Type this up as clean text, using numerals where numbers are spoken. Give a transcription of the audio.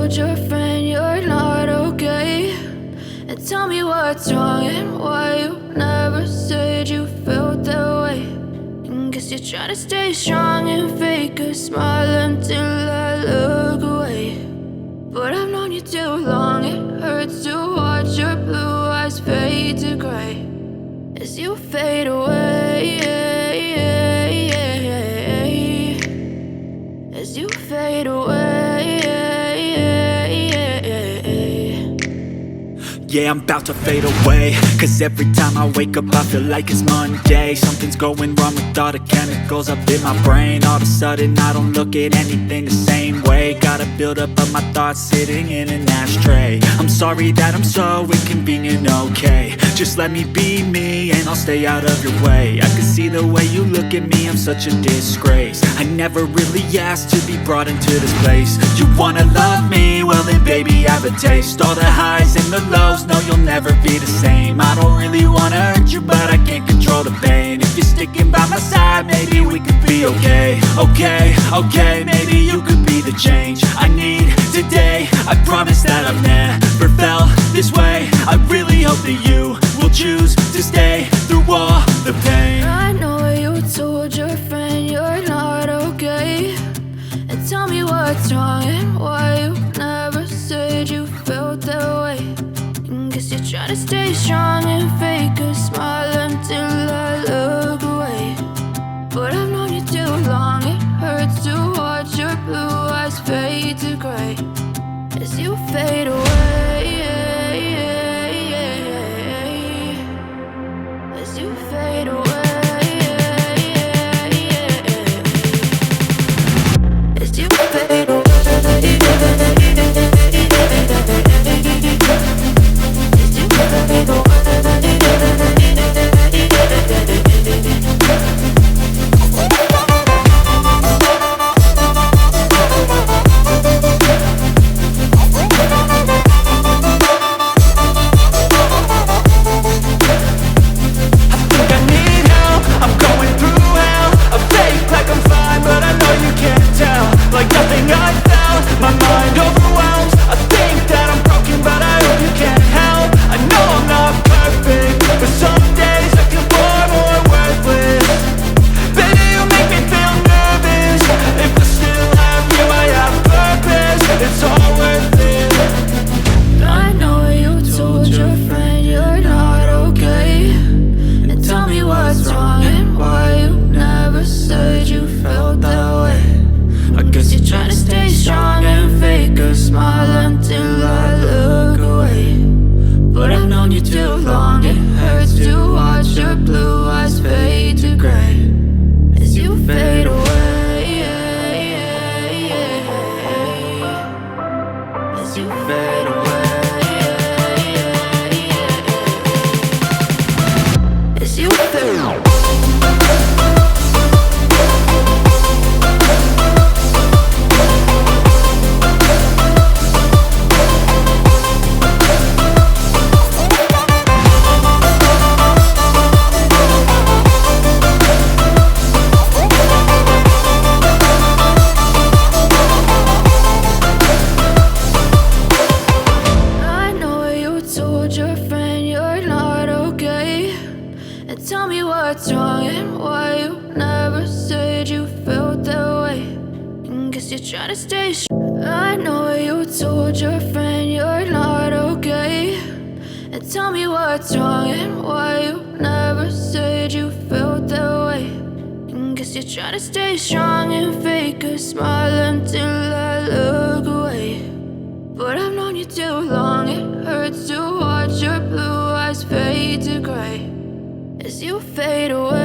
told your friend you're not okay, and tell me what's wrong and why you never said you felt that way. And guess you're trying to stay strong and fake a smile until I look away. But I've known you too long, it hurts to watch your blue eyes fade to gray as you fade away, as you fade away. Yeah, I'm about to fade away, cause every time I wake up I feel like it's Monday. Something's going wrong with all the chemicals up in my brain. All of a sudden I don't look at anything the same way. Got a buildup of my thoughts sitting in an ashtray. I'm sorry that I'm so inconvenient, okay. Just let me be me and I'll stay out of your way. I can see the way you look at me, I'm such a disgrace. I never really asked to be brought into this place. You wanna love me? Well then baby, have a taste. All the highs and the lows, no, you'll never be the same. I don't really wanna hurt you, but I can't control the pain. If you're sticking by my side, maybe we could be okay. Okay, maybe you could be the change I need today. I promise that I've never felt this way. I really hope that you will choose to stay through all the pain. I know you told your friend you're not okay, and tell me what's wrong and why you never said you felt that way. Guess you're trying to stay strong and fake a smile until I look away. But I've known you too long, it hurts to watch your blue eyes fade to gray as you fade away, as you fade away, as you fade away. Tell me what's wrong and why you never said you felt that way. And guess you're trying to stay I know you told your friend you're not okay, and tell me what's wrong and why you never said you felt that way. And guess you're trying to stay strong and fake a smile until I look away. But I've known you too long, it hurts to watch your blue eyes fade to gray as you fade away.